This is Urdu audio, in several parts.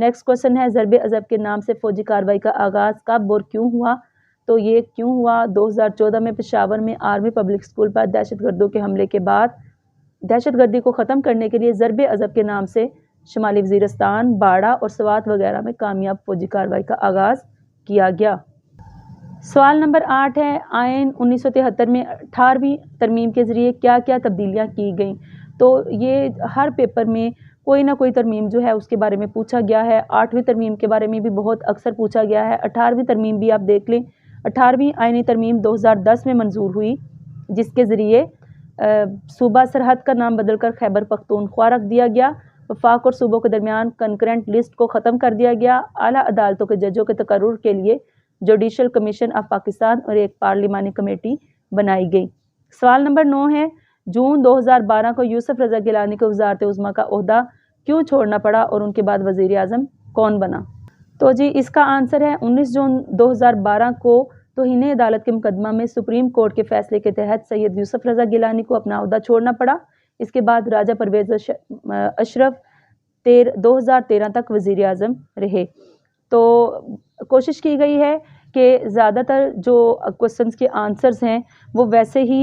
نیکسٹ کوشچن ہے ضرب عضب کے نام سے فوجی کارروائی کا آغاز کب اور کیوں ہوا؟ تو یہ کیوں ہوا 2014 میں پشاور میں آرمی پبلک اسکول پر دہشت گردوں کے حملے کے بعد دہشت گردی کو ختم کرنے کے لیے ضرب عضب کے نام سے شمالی وزیرستان، باڑہ اور سوات وغیرہ میں کامیاب فوجی کارروائی کا آغاز کیا گیا۔ سوال نمبر 8 ہے آئین 1973 میں 18ویں ترمیم کے ذریعے کیا کیا تبدیلیاں کی گئیں؟ تو یہ ہر پیپر میں کوئی نہ کوئی ترمیم جو ہے اس کے بارے میں پوچھا گیا ہے۔ 8ویں ترمیم کے بارے میں بھی بہت اکثر پوچھا گیا ہے۔ 18ویں ترمیم بھی آپ دیکھ لیں۔ 18ویں آئینی ترمیم 2010 میں منظور ہوئی، جس کے ذریعے صوبہ سرحد کا نام بدل کر خیبر پختونخوا رکھ دیا گیا۔ وفاق اور صوبوں کے درمیان کنکرنٹ لسٹ کو ختم کر دیا گیا۔ اعلیٰ عدالتوں کے ججوں کے تقرر کے لیے جوڈیشل کمیشن آف پاکستان اور ایک پارلیمانی کمیٹی بنائی گئی۔ سوال نمبر 9 ہے جون 2012 کو یوسف رضا گیلانی کو وزارت عظمیٰ کا عہدہ کیوں چھوڑنا پڑا اور ان کے بعد وزیر اعظم کون بنا؟ تو جی اس کا آنسر ہے 19 جون 2012 کو توہین عدالت کے مقدمہ میں سپریم کورٹ کے فیصلے کے تحت سید یوسف رضا گیلانی کو اپنا عہدہ چھوڑنا پڑا۔ اس کے بعد راجہ پرویز اشرف 2013 تک وزیر اعظم رہے۔ تو کوشش کی گئی ہے کہ زیادہ تر جو کوسچنس کے آنسرز ہیں وہ ویسے ہی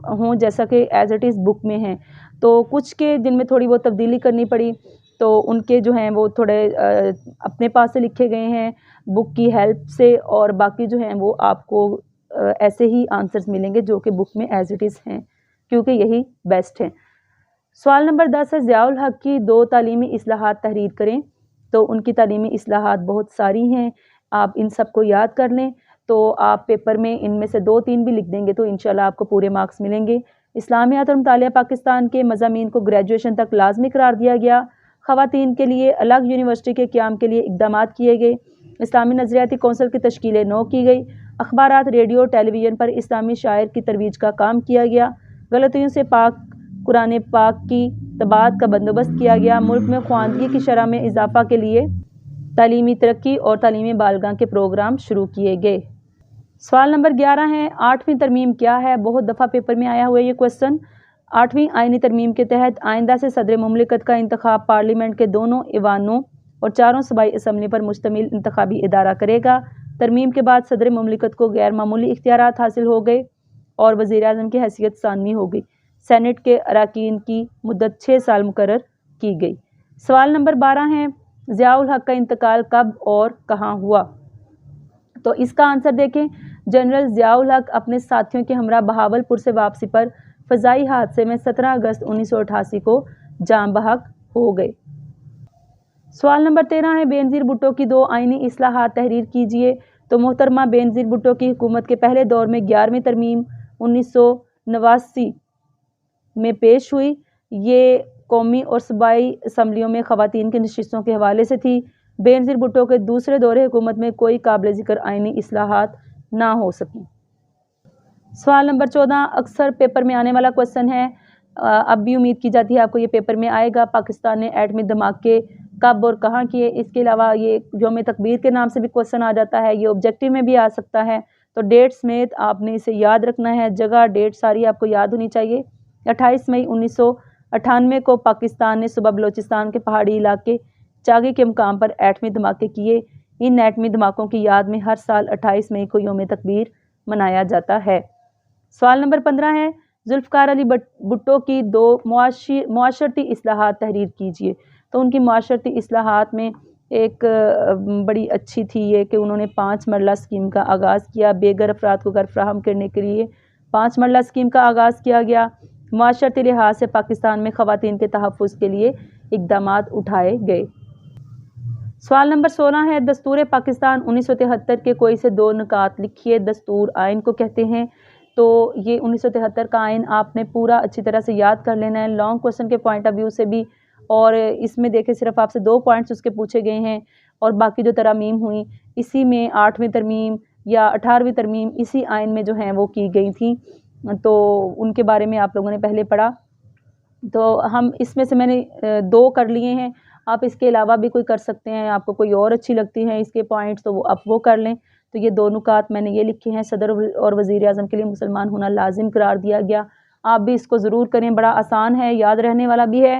ہوں جیسا کہ ایز اٹ از بک میں ہیں۔ تو کچھ کے جن میں تھوڑی بہت تبدیلی کرنی پڑی تو ان کے جو ہیں وہ تھوڑے اپنے پاس سے لکھے گئے ہیں بک کی ہیلپ سے، اور باقی جو ہیں وہ آپ کو ایسے ہی آنسرز ملیں گے جو کہ بک میں ایز اٹ از ہیں، کیونکہ یہی بیسٹ ہیں۔ سوال نمبر 10 ہے ضیاء الحق کی 2 تعلیمی اصلاحات تحریر کریں۔ تو ان کی تعلیمی اصلاحات بہت ساری ہیں، آپ ان سب کو یاد کر لیں۔ تو آپ پیپر میں ان میں سے 2-3 بھی لکھ دیں گے تو انشاءاللہ آپ کو پورے مارکس ملیں گے۔ اسلامیات اور مطالعہ پاکستان کے مضامین کو گریجویشن تک لازمی قرار دیا گیا۔ خواتین کے لیے الگ یونیورسٹی کے قیام کے لیے اقدامات کیے گئے۔ اسلامی نظریاتی کونسل کی تشکیل نو کی گئی۔ اخبارات، ریڈیو، ٹیلی ویژن پر اسلامی شاعر کی ترویج کا کام کیا گیا۔ غلطیوں سے پاک قرآن پاک کی طباعت کا بندوبست کیا گیا۔ ملک میں خواندگی کی شرح میں اضافہ کے لیے تعلیمی ترقی اور تعلیمی بالغاں کے پروگرام شروع کیے گئے۔ سوال نمبر 11 ہے 8ویں ترمیم کیا ہے؟ بہت دفعہ پیپر میں آیا ہوا ہے یہ کوسچن۔ 8ویں آئینی ترمیم کے تحت آئندہ سے صدر مملکت کا انتخاب پارلیمنٹ کے دونوں ایوانوں اور 4 صوبائی اسمبلی پر مشتمل انتخابی ادارہ کرے گا۔ ترمیم کے بعد صدر مملکت کو غیر معمولی اختیارات حاصل ہو گئے اور وزیر اعظم کی حیثیت ثانوی ہو گئی۔ سینٹ کے اراکین کی مدت 6 سال مقرر کی گئی۔ سوال نمبر 12 ہے ضیاء الحق کا انتقال کب اور کہاں ہوا؟ تو اس کا آنسر دیکھیں، جنرل ضیاء الحق اپنے ساتھیوں کے ہمراہ بہاولپور سے واپسی پر فضائی حادثے میں 17 اگست 1988 کو جاں بحق ہو گئے۔ سوال نمبر 13 ہے بے نظیر بھٹو کی 2 آئینی اصلاحات تحریر کیجیے۔ تو محترمہ بے نظیر بھٹو کی حکومت کے پہلے دور میں 11ویں ترمیم 1989 میں پیش ہوئی۔ یہ قومی اور صوبائی اسمبلیوں میں خواتین کی نشستوں کے حوالے سے تھی۔ بے نظیر بھٹو کے دوسرے دور حکومت میں کوئی قابل ذکر آئینی اصلاحات نہ ہو سکیں۔ سوال نمبر 14 اکثر پیپر میں آنے والا کوسچن ہے، اب بھی امید کی جاتی ہے آپ کو یہ پیپر میں آئے گا۔ پاکستان نے ایٹمی دھماکے کب اور کہاں کیے؟ اس کے علاوہ یہ یوم تکبیر کے نام سے بھی کوسچن آ جاتا ہے، یہ آبجیکٹیو میں بھی آ سکتا ہے۔ تو ڈیٹ سمیت آپ نے اسے یاد رکھنا ہے، جگہ ڈیٹ ساری آپ کو یاد ہونی چاہیے۔ 28 مئی 1998 کو پاکستان نے صوبہ بلوچستان کے پہاڑی علاقے چاگی کے مقام پر ایٹمی دھماکے کیے۔ ان ایٹمی دھماکوں کی یاد میں ہر سال 28 مئی کو یوم تکبیر منایا جاتا ہے۔ سوال نمبر 15 ہے ذوالفقار علی بھٹو کی 2 معاشرتی اصلاحات تحریر کیجیے۔ تو ان کی معاشرتی اصلاحات میں ایک بڑی اچھی تھی یہ کہ انہوں نے 5 مرلہ اسکیم کا آغاز کیا۔ بے گھر افراد کو گھر فراہم کرنے کے لیے 5 مرلہ اسکیم کا آغاز کیا گیا۔ معاشرتی لحاظ سے پاکستان میں خواتین کے تحفظ کے لیے اقدامات اٹھائے گئے۔ سوال نمبر 16 ہے دستور پاکستان 1973 کے کوئی سے 2 نکات لکھیے۔ دستور آئین کو کہتے ہیں۔ تو یہ 1973 کا آئین آپ نے پورا اچھی طرح سے یاد کر لینا ہے، لانگ کوسچن کے پوائنٹ آف ویو سے بھی، اور اس میں دیکھیں صرف آپ سے 2 پوائنٹس اس کے پوچھے گئے ہیں، اور باقی جو ترامیم ہوئیں اسی میں 8ویں ترمیم یا 18ویں ترمیم اسی آئین میں جو ہیں وہ کی گئی تھیں، تو ان کے بارے میں آپ لوگوں نے پہلے پڑھا۔ تو ہم اس میں سے میں نے 2 کر لیے ہیں، آپ اس کے علاوہ بھی کوئی کر سکتے ہیں، آپ کو کوئی اور اچھی لگتی ہیں اس کے پوائنٹس تو آپ وہ کر لیں۔ تو یہ 2 نکات میں نے یہ لکھے ہیں، صدر اور وزیر اعظم کے لیے مسلمان ہونا لازم قرار دیا گیا۔ آپ بھی اس کو ضرور کریں، بڑا آسان ہے، یاد رہنے والا بھی ہے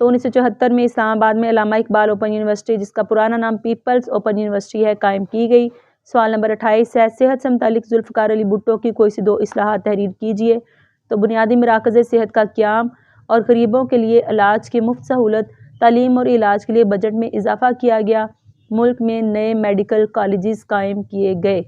تو 1974 میں اسلام آباد میں علامہ اقبال اوپن یونیورسٹی، جس کا پرانا نام پیپلز اوپن یونیورسٹی ہے، قائم کی گئی۔ سوال نمبر 28 ہے، صحت سے متعلق ذوالفقار علی بھٹو کی کوئی سی 2 اصلاحات تحریر کیجیے۔ تو بنیادی مراکز صحت کا قیام اور غریبوں کے لیے علاج کی مفت سہولت، تعلیم اور علاج کے لیے بجٹ میں اضافہ کیا گیا، ملک میں نئے میڈیکل کالجز قائم کیے گئے۔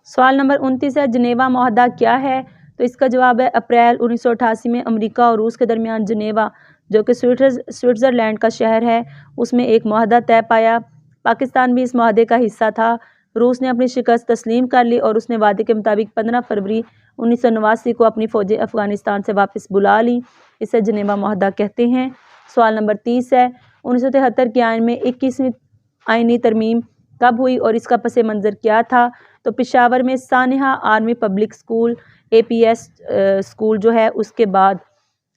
سوال نمبر 29 ہے، جنیوا معاہدہ کیا ہے؟ تو اس کا جواب ہے اپریل 1988 میں امریکہ اور روس کے درمیان جنیوا، جو کہ سوئٹزرلینڈ کا شہر ہے، اس میں ایک معاہدہ طے پایا۔ پاکستان بھی اس معاہدے کا حصہ تھا۔ روس نے اپنی شکست تسلیم کر لی اور اس نے وعدے کے مطابق 15 فروری 1989 کو اپنی فوجیں افغانستان سے واپس بلا لیں۔ اسے جنیوا معاہدہ کہتے ہیں۔ سوال نمبر 30 ہے، 1973 کے آئین میں 21ویں آئینی ترمیم کب ہوئی اور اس کا پس منظر کیا تھا؟ تو پشاور میں سانحہ army public school APS school جو ہے اس کے بعد،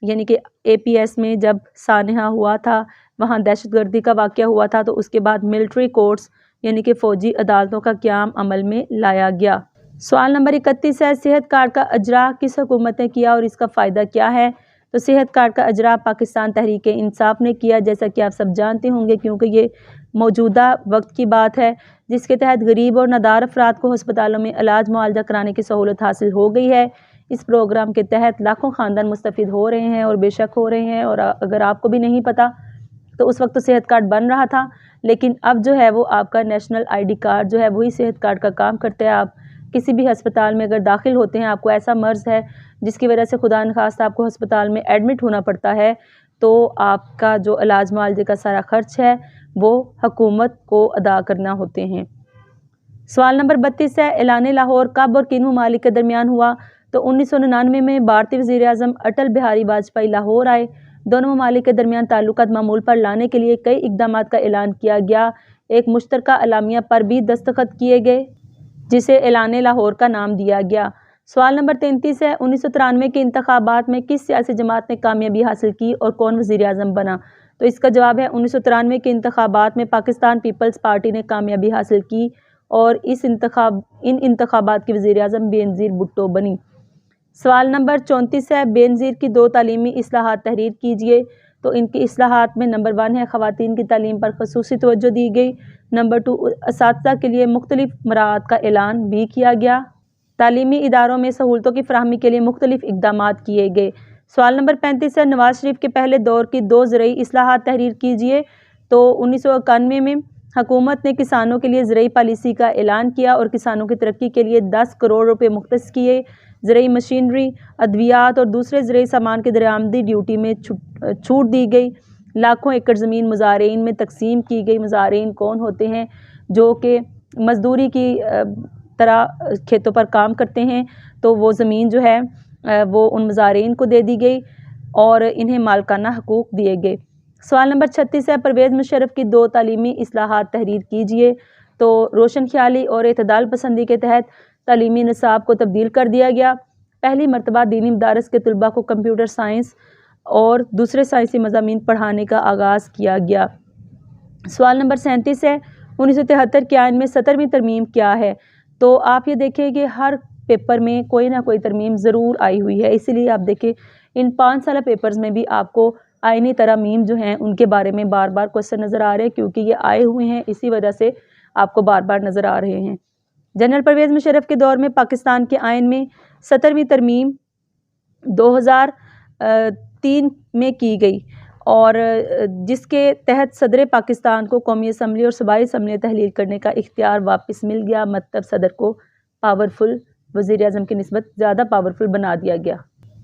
یعنی کہ APS میں جب سانحہ ہوا تھا وہاں دہشت گردی کا واقعہ ہوا تھا، تو اس کے بعد ملٹری کورٹس یعنی کہ فوجی عدالتوں کا قیام عمل میں لایا گیا۔ سوال نمبر 31 ہے، صحت کارڈ کا اجرا کس حکومت نے کیا اور اس کا فائدہ کیا ہے؟ تو صحت کارڈ کا اجرا پاکستان تحریک انصاف نے کیا، جیسا کہ آپ سب جانتے ہوں گے، کیونکہ یہ موجودہ وقت کی بات ہے، جس کے تحت غریب اور نادار افراد کو ہسپتالوں میں علاج معالجہ کرانے کی سہولت حاصل ہو گئی ہے۔ اس پروگرام کے تحت لاکھوں خاندان مستفید ہو رہے ہیں اور بے شک ہو رہے ہیں، اور اگر آپ کو بھی نہیں پتہ تو اس وقت تو صحت کارڈ بن رہا تھا، لیکن اب جو ہے وہ آپ کا نیشنل ID کارڈ جو ہے وہی صحت کارڈ کا کام کرتا ہے۔ آپ کسی بھی ہسپتال میں اگر داخل ہوتے ہیں، آپ کو ایسا مرض ہے جس کی وجہ سے خدا نخواستہ آپ کو ہسپتال میں ایڈمٹ ہونا پڑتا ہے، تو آپ کا جو علاج معالجے کا سارا خرچ ہے وہ حکومت کو ادا کرنا ہوتے ہیں۔ سوال نمبر 32 ہے، اعلان لاہور کب اور کن ممالک کے درمیان ہوا؟ تو 1999 میں بھارتی وزیر اعظم اٹل بہاری واجپئی لاہور آئے۔ دونوں ممالک کے درمیان تعلقات معمول پر لانے کے لیے کئی اقدامات کا اعلان کیا گیا۔ ایک مشترکہ اعلامیہ پر بھی دستخط کیے گئے جسے اعلان لاہور کا نام دیا گیا۔ سوال نمبر 33 ہے، 1993 کے انتخابات میں کس سیاسی جماعت نے کامیابی حاصل کی اور کون وزیر اعظم بنا؟ تو اس کا جواب ہے 1993 کے انتخابات میں پاکستان پیپلز پارٹی نے کامیابی حاصل کی اور ان انتخابات کی وزیر اعظم بے نظیر بھٹو بنی۔ سوال نمبر 34 ہے، بے نظیر کی 2 تعلیمی اصلاحات تحریر کیجیے۔ تو ان کی اصلاحات میں نمبر 1 ہے، خواتین کی تعلیم پر خصوصی توجہ دی گئی۔ نمبر 2، اساتذہ کے لیے مختلف مراعات کا اعلان بھی کیا گیا۔ تعلیمی اداروں میں سہولتوں کی فراہمی کے لیے مختلف اقدامات کیے گئے۔ سوال نمبر 35 ہے، نواز شریف کے پہلے دور کی 2 زرعی اصلاحات تحریر کیجیے۔ تو 1991 میں حکومت نے کسانوں کے لیے زرعی پالیسی کا اعلان کیا اور کسانوں کی ترقی کے لیے 10 کروڑ روپے مختص کیے۔ زرعی مشینری، ادویات اور دوسرے زرعی سامان کی درآمدی ڈیوٹی میں چھوٹ دی گئی۔ لاکھوں ایکڑ زمین مزارعین میں تقسیم کی گئی۔ مزارعین کون ہوتے ہیں؟ جو کہ مزدوری کی طرح کھیتوں پر کام کرتے ہیں، تو وہ زمین جو ہے وہ ان مزارعین کو دے دی گئی اور انہیں مالکانہ حقوق دیے گئے۔ سوال نمبر 36 ہے، پرویز مشرف کی 2 تعلیمی اصلاحات تحریر کیجیے۔ تو روشن خیالی اور اعتدال پسندی کے تحت تعلیمی نصاب کو تبدیل کر دیا گیا۔ پہلی مرتبہ دینی مدارس کے طلباء کو کمپیوٹر سائنس اور دوسرے سائنسی مضامین پڑھانے کا آغاز کیا گیا۔ سوال نمبر 37 ہے، 1973 کے آئین میں 17ویں ترمیم کیا ہے؟ تو آپ یہ دیکھیں کہ ہر پیپر میں کوئی نہ کوئی ترمیم ضرور آئی ہوئی ہے، اسی لیے آپ دیکھیں ان 5 سالہ پیپرز میں بھی آپ کو آئینی ترامیم جو ہیں ان کے بارے میں بار بار کوشچن نظر آ رہے ہیں، کیونکہ یہ آئے ہوئے ہیں، اسی وجہ سے آپ کو بار بار نظر آ رہے ہیں۔ جنرل پرویز مشرف کے دور میں پاکستان کے آئین میں 17ویں ترمیم 2003 میں کی گئی اور جس کے تحت صدر پاکستان کو قومی اسمبلی اور صوبائی اسمبلی تحلیل کرنے کا اختیار واپس مل گیا، مطلب صدر کو پاورفل، وزیر اعظم کی نسبت زیادہ پاورفل بنا دیا گیا۔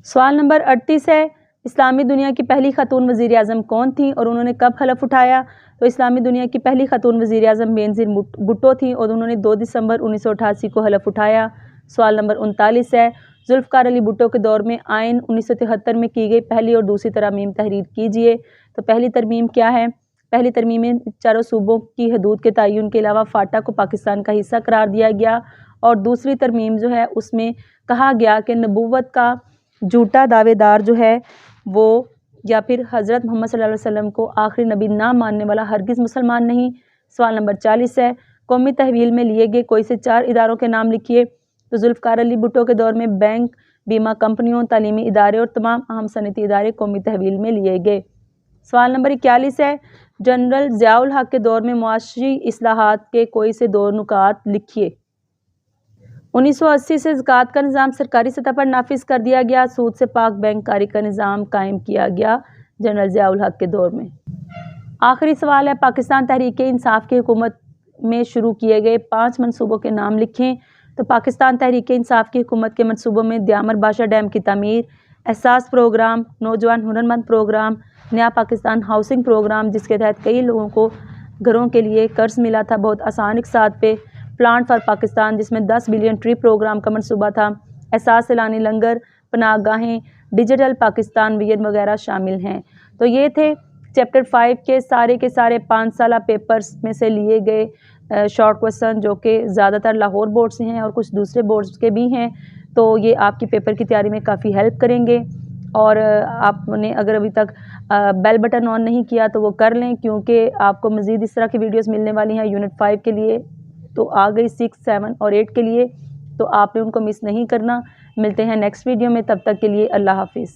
سوال نمبر 38 ہے، اسلامی دنیا کی پہلی خاتون وزیر اعظم کون تھیں اور انہوں نے کب حلف اٹھایا؟ تو اسلامی دنیا کی پہلی خاتون وزیر اعظم بے نظیر بھٹو تھیں اور انہوں نے 2 دسمبر 1988 کو حلف اٹھایا۔ سوال نمبر 39 ہے، ذوالفقار علی بھٹو کے دور میں آئین 1973 میں کی گئی پہلی اور دوسری ترامیم تحریر کیجیے۔ تو پہلی ترمیم کیا ہے؟ پہلی ترمیم میں چاروں صوبوں کی حدود کے تعین کے علاوہ فاٹا کو پاکستان کا حصہ قرار دیا گیا، اور دوسری ترمیم جو ہے اس میں کہا گیا کہ نبوت کا جھوٹا دعوے دار جو ہے وہ یا پھر حضرت محمد صلی اللہ علیہ وسلم کو آخری نبی نہ ماننے والا ہرگز مسلمان نہیں۔ سوال نمبر 40 ہے، قومی تحویل میں لیے گئے کوئی سے 4 اداروں کے نام لکھیے۔ تو ذوالفقار علی بھٹو کے دور میں بینک، بیمہ کمپنیوں، تعلیمی ادارے اور تمام اہم صنعتی ادارے قومی تحویل میں لیے گئے۔ سوال نمبر 41 ہے، جنرل ضیاء الحق کے دور میں معاشی اصلاحات کے کوئی سے دو نکات لکھیے۔ 1980 سے زکوٰۃ کا نظام سرکاری سطح پر نافذ کر دیا گیا، سود سے پاک بینک کاری کا نظام قائم کیا گیا جنرل ضیاء الحق کے دور میں۔ آخری سوال ہے، پاکستان تحریک انصاف کی حکومت میں شروع کیے گئے 5 منصوبوں کے نام لکھیں۔ تو پاکستان تحریک انصاف کی حکومت کے منصوبوں میں دیامر بادشاہ ڈیم کی تعمیر، احساس پروگرام، نوجوان ہنرمند پروگرام، نیا پاکستان ہاؤسنگ پروگرام جس کے تحت کئی لوگوں کو گھروں کے لیے قرض ملا تھا بہت آسان اقساط پہ، پلانٹ فار پاکستان جس میں 10 بلین ٹری پروگرام کا منصوبہ تھا، احساس سیلانی لنگر، پناہ گاہیں، ڈیجیٹل پاکستان ویژن وغیرہ شامل ہیں۔ تو یہ تھے چیپٹر 5 کے سارے 5 سالہ پیپرز میں سے لیے گئے شارٹ کوسچن جو کہ زیادہ تر لاہور بورڈ سے ہیں اور کچھ دوسرے بورڈز کے بھی ہیں، تو یہ آپ کی پیپر کی تیاری میں کافی ہیلپ کریں گے۔ اور آپ نے اگر ابھی تک بیل بٹن آن نہیں کیا تو وہ کر لیں، کیونکہ آپ کو مزید اس طرح کی ویڈیوز ملنے والی ہیں یونٹ 5 کے لیے، تو آ گئی 6، 7 اور 8 کے لیے، تو آپ نے ان کو مس نہیں کرنا۔ ملتے ہیں نیکسٹ ویڈیو میں، تب تک کے لیے اللہ حافظ۔